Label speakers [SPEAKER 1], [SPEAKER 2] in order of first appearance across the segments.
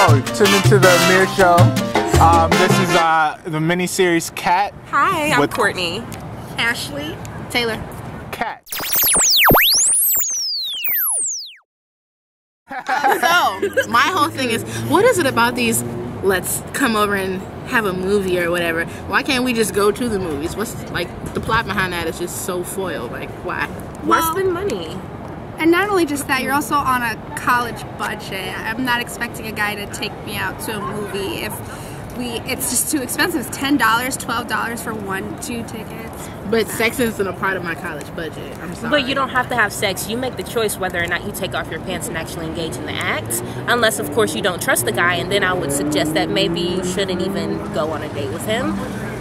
[SPEAKER 1] Yo, tune into the Amir Show. This is the mini series Cat.
[SPEAKER 2] Hi, I'm Courtney
[SPEAKER 3] Ashely,
[SPEAKER 2] Taylor.
[SPEAKER 1] Cat.
[SPEAKER 2] So, my whole thing is, what is it about these, let's come over and have a movie or whatever? Why can't we just go to the movies? What's, like, the plot behind that is just so foiled. Like, why?
[SPEAKER 3] Well,
[SPEAKER 2] Why spend money?
[SPEAKER 3] And not only just that, you're also on a college budget. I'm not expecting a guy to take me out to a movie if it's just too expensive. It's $10, $12 for 1-2 tickets.
[SPEAKER 2] But sex isn't a part of my college budget. I'm sorry.
[SPEAKER 4] But you don't have to have sex. You make the choice whether or not you take off your pants and actually engage in the act. Unless, of course, you don't trust the guy, and then I would suggest that maybe you shouldn't even go on a date with him.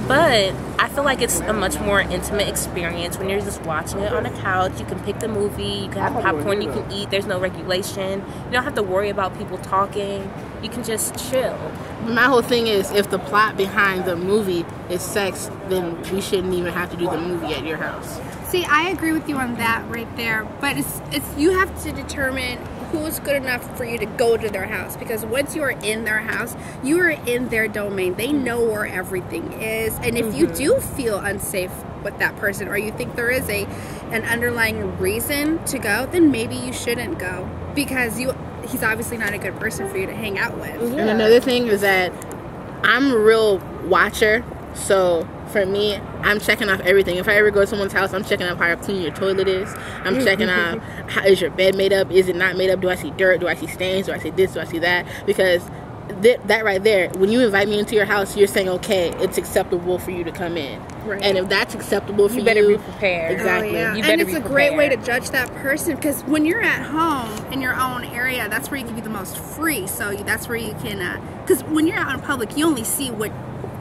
[SPEAKER 4] But I feel like it's a much more intimate experience when you're just watching it on the couch. You can pick the movie, you can have popcorn, you can eat, there's no regulation. You don't have to worry about people talking. You can just chill.
[SPEAKER 2] My whole thing is, if the plot behind the movie is sex, then we shouldn't even have to do the movie at your house.
[SPEAKER 3] See, I agree with you on that right there, but it's you have to determine who's good enough for you to go to their house, because once you are in their house, you are in their domain. They know where everything is, and if you do feel unsafe with that person, or you think there is an underlying reason to go, then maybe you shouldn't go, because he's obviously not a good person for you to hang out with.
[SPEAKER 2] Yeah. And another thing is that I'm a real watcher, so for me, I'm checking off everything. If I ever go to someone's house, I'm checking off how clean your toilet is. I'm checking off how is your bed made up, is it not made up, do I see dirt, do I see stains, do I see this, do I see that? Because that right there, when you invite me into your house, you're saying, okay, it's acceptable for you to come in.
[SPEAKER 3] Right.
[SPEAKER 2] And if that's acceptable for you,
[SPEAKER 4] You better be prepared.
[SPEAKER 2] Exactly.
[SPEAKER 3] Oh, yeah.
[SPEAKER 4] You better
[SPEAKER 3] and it's
[SPEAKER 4] be
[SPEAKER 3] a great way to
[SPEAKER 4] prepared.
[SPEAKER 3] judge that person, because when you're at home in your own area, that's where you can be the most free. So that's where you can, because when you're out in public, you only see what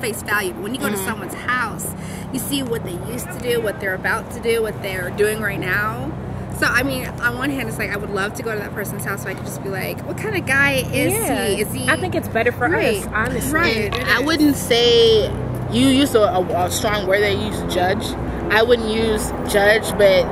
[SPEAKER 3] face value. When you go to someone's house, you see what they used to do, what they're about to do, what they're doing right now. So I mean, on one hand, it's like I would love to go to that person's house so I could just be like, what kind of guy is he? Is he?
[SPEAKER 4] I think it's better for us, honestly.
[SPEAKER 3] Right.
[SPEAKER 2] I wouldn't say, you used a strong word that you use, judge. I wouldn't use judge, but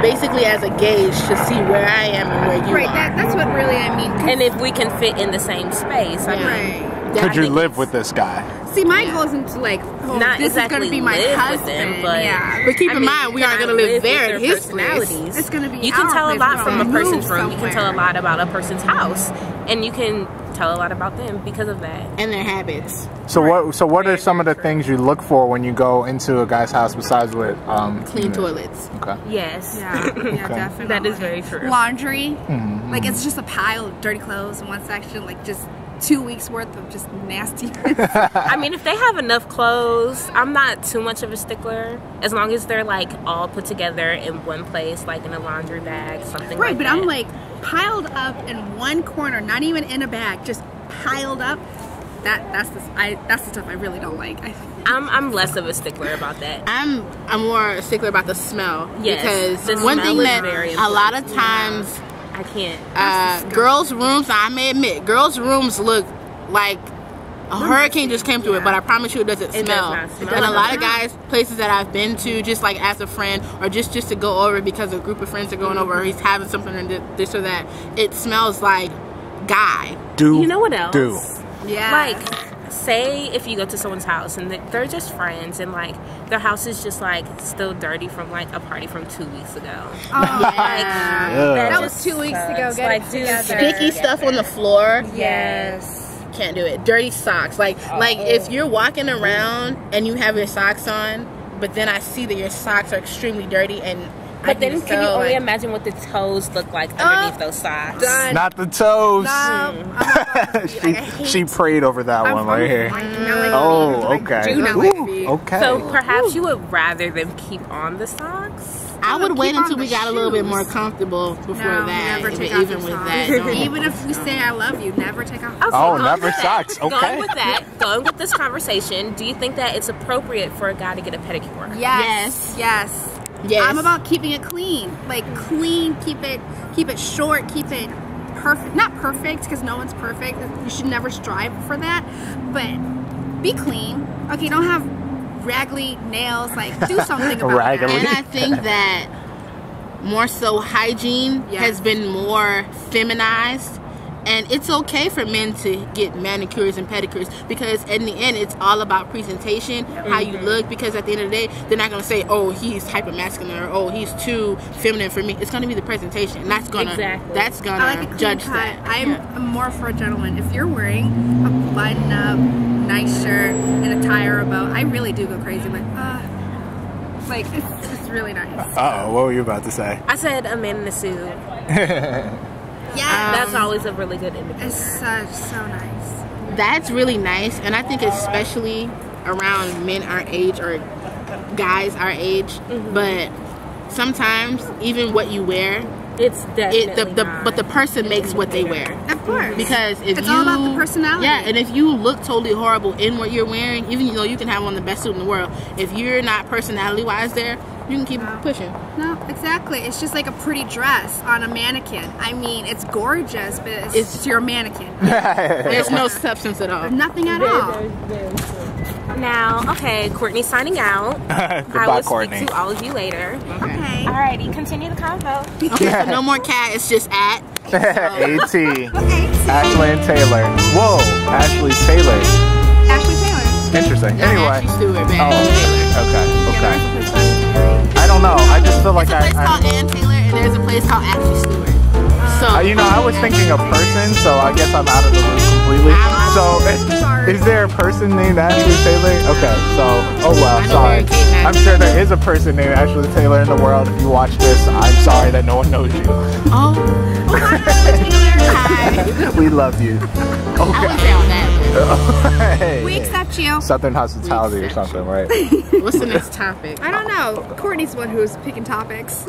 [SPEAKER 2] basically as a gauge to see where I am and where you are.
[SPEAKER 3] That's what really I mean.
[SPEAKER 4] And if we can fit in the same space, I mean,
[SPEAKER 3] Right.
[SPEAKER 1] Could you live with this guy?
[SPEAKER 3] See, my goal isn't to like, oh,
[SPEAKER 4] Not
[SPEAKER 3] this
[SPEAKER 4] exactly
[SPEAKER 3] is going to be my
[SPEAKER 4] live with
[SPEAKER 3] husband.
[SPEAKER 4] them, but
[SPEAKER 3] yeah.
[SPEAKER 2] But keep
[SPEAKER 4] I
[SPEAKER 2] in
[SPEAKER 4] mean,
[SPEAKER 2] mind, we aren't
[SPEAKER 4] can
[SPEAKER 2] going to
[SPEAKER 4] I
[SPEAKER 2] live there
[SPEAKER 4] with
[SPEAKER 2] in
[SPEAKER 4] their
[SPEAKER 2] his place.
[SPEAKER 4] personalities?
[SPEAKER 3] It's going to be
[SPEAKER 4] You can
[SPEAKER 3] our
[SPEAKER 4] tell a
[SPEAKER 3] place.
[SPEAKER 4] lot
[SPEAKER 3] We're
[SPEAKER 4] from a
[SPEAKER 3] gonna
[SPEAKER 4] person's
[SPEAKER 3] move
[SPEAKER 4] room. You can tell a
[SPEAKER 3] somewhere.
[SPEAKER 4] lot about a person's house, and you can tell a lot about them because of that.
[SPEAKER 2] And their habits.
[SPEAKER 1] So what are some of the things you look for when you go into a guy's house besides with
[SPEAKER 2] Clean toilets.
[SPEAKER 1] Okay.
[SPEAKER 4] Yes.
[SPEAKER 3] Yeah, yeah, definitely.
[SPEAKER 4] That is very true.
[SPEAKER 3] Laundry, like it's just a pile of dirty clothes in one section, like just 2 weeks worth of just nasty.
[SPEAKER 4] I mean, if they have enough clothes, I'm not too much of a stickler. As long as they're like all put together in one place, like in a laundry bag, something
[SPEAKER 3] Right,
[SPEAKER 4] like
[SPEAKER 3] but
[SPEAKER 4] that.
[SPEAKER 3] I'm like piled up in one corner, not even in a bag, just piled up. That's the stuff I really don't like.
[SPEAKER 4] I'm less of a stickler about that.
[SPEAKER 2] I'm more a stickler about the smell.
[SPEAKER 4] Yes,
[SPEAKER 2] Because
[SPEAKER 4] the
[SPEAKER 2] one
[SPEAKER 4] smell
[SPEAKER 2] thing
[SPEAKER 4] is
[SPEAKER 2] that
[SPEAKER 4] very
[SPEAKER 2] a lot of times
[SPEAKER 4] I can't.
[SPEAKER 2] girls' rooms, I may admit, girls' rooms look like a hurricane just came through it, but I promise you it doesn't
[SPEAKER 4] It does
[SPEAKER 2] smell.
[SPEAKER 4] not smell.
[SPEAKER 2] And a lot of guys, places that I've been to, just like as a friend, or just to go over because a group of friends are going over, or he's having something and this or that, it smells like guy.
[SPEAKER 4] You know what else?
[SPEAKER 1] Do.
[SPEAKER 3] Yeah.
[SPEAKER 4] Like, say if you go to someone's house and they're just friends and like their house is just like still dirty from like a party from 2 weeks ago.
[SPEAKER 3] Oh,
[SPEAKER 4] Like,
[SPEAKER 3] that was
[SPEAKER 4] just
[SPEAKER 3] 2 weeks ago.
[SPEAKER 4] sucks.
[SPEAKER 3] Get
[SPEAKER 4] Like,
[SPEAKER 3] it
[SPEAKER 4] dude,
[SPEAKER 3] together.
[SPEAKER 2] Sticky stuff on the floor.
[SPEAKER 4] Yes.
[SPEAKER 2] Can't do it. Dirty socks. Like if you're walking around and you have your socks on, but then I see that your socks are extremely dirty, and
[SPEAKER 4] But then can you only imagine what the toes look like underneath those socks?
[SPEAKER 3] Done.
[SPEAKER 1] Not the toes.
[SPEAKER 3] No,
[SPEAKER 1] she prayed over that one right here. Oh, okay.
[SPEAKER 3] do not like feet.
[SPEAKER 1] Okay.
[SPEAKER 4] So perhaps you would rather them keep on the socks?
[SPEAKER 2] I would wait
[SPEAKER 3] keep on
[SPEAKER 2] until we
[SPEAKER 3] the
[SPEAKER 2] got a little bit
[SPEAKER 3] shoes.
[SPEAKER 2] more comfortable before
[SPEAKER 3] No,
[SPEAKER 2] that.
[SPEAKER 3] never take
[SPEAKER 2] even
[SPEAKER 3] off your
[SPEAKER 2] with
[SPEAKER 3] socks.
[SPEAKER 2] that, don't.
[SPEAKER 3] Even if we say I love you, never take off.
[SPEAKER 4] Okay,
[SPEAKER 1] Oh,
[SPEAKER 4] going
[SPEAKER 1] never
[SPEAKER 4] with that.
[SPEAKER 1] socks. Okay.
[SPEAKER 4] Going with that, going with this conversation, do you think that it's appropriate for a guy to get a pedicure?
[SPEAKER 3] Yes. Yes.
[SPEAKER 2] Yes.
[SPEAKER 3] I'm about keeping it clean. Like clean, keep it short, keep it perfect. Not perfect, because no one's perfect. You should never strive for that. But be clean. Okay, don't have raggedy nails. Like do something about
[SPEAKER 1] Raggedy.
[SPEAKER 2] And
[SPEAKER 3] that.
[SPEAKER 2] I think that more so hygiene
[SPEAKER 3] Yes.
[SPEAKER 2] has been more feminized And it's okay for men to get manicures and pedicures because in the end, it's all about presentation, how you look. Because at the end of the day, they're not going to say, oh, he's hyper masculine or oh, he's too feminine for me. It's going to be the presentation. And that's going to judge that.
[SPEAKER 3] I'm more for a gentleman. If you're wearing a button up, nice shirt, and a tie or a bow, I really do go crazy. Like, it's really nice.
[SPEAKER 1] Uh-oh, what were you about to say?
[SPEAKER 4] I said a man in a suit.
[SPEAKER 3] Yeah,
[SPEAKER 4] that's always a really good indicator.
[SPEAKER 3] It's so nice.
[SPEAKER 2] That's really nice, and I think especially around men our age or guys our age. But sometimes even what you wear,
[SPEAKER 4] it's definitely
[SPEAKER 2] but the person makes what they wear.
[SPEAKER 3] Of course,
[SPEAKER 2] because if
[SPEAKER 3] it's all about the personality.
[SPEAKER 2] Yeah, and if you look totally horrible in what you're wearing, even though you can have on the best suit in the world, if you're not personality wise there, you can keep pushing.
[SPEAKER 3] No, exactly. It's just like a pretty dress on a mannequin. I mean, it's gorgeous, but it's your mannequin.
[SPEAKER 2] There's no substance at all.
[SPEAKER 3] Nothing at all.
[SPEAKER 4] Now, okay, Courtney's signing out.
[SPEAKER 1] Goodbye,
[SPEAKER 4] I will
[SPEAKER 1] Courtney.
[SPEAKER 4] speak to all of you later.
[SPEAKER 3] Okay.
[SPEAKER 4] Alrighty, continue the convo.
[SPEAKER 2] Okay, so no more cat. It's just at.
[SPEAKER 1] AT.
[SPEAKER 3] Okay.
[SPEAKER 1] Ashely and Taylor. Whoa, Ashley Taylor.
[SPEAKER 3] Ashley Taylor.
[SPEAKER 1] Interesting.
[SPEAKER 2] Not
[SPEAKER 1] Anyway.
[SPEAKER 2] Ashley Stewart, but
[SPEAKER 1] Oh,
[SPEAKER 2] Taylor.
[SPEAKER 1] okay. I don't know. I just feel like
[SPEAKER 2] There's a place called Ann Taylor, and there's a place called Ashley Stewart. So
[SPEAKER 1] you know, I was thinking a person, so I guess I'm out of the loop completely. So, is there a person named Ashley Taylor? Okay, so, oh well, sorry. I'm sure there is a person named Ashley Taylor in the world. If you watch this, I'm sorry that no one knows you.
[SPEAKER 2] Oh, hi.
[SPEAKER 1] We love you.
[SPEAKER 2] I
[SPEAKER 1] Okay.
[SPEAKER 2] was down that.
[SPEAKER 1] Hey.
[SPEAKER 3] We accept you.
[SPEAKER 1] Southern hospitality or something, right?
[SPEAKER 2] What's the next topic?
[SPEAKER 3] I don't know. Courtney's the one who's picking topics.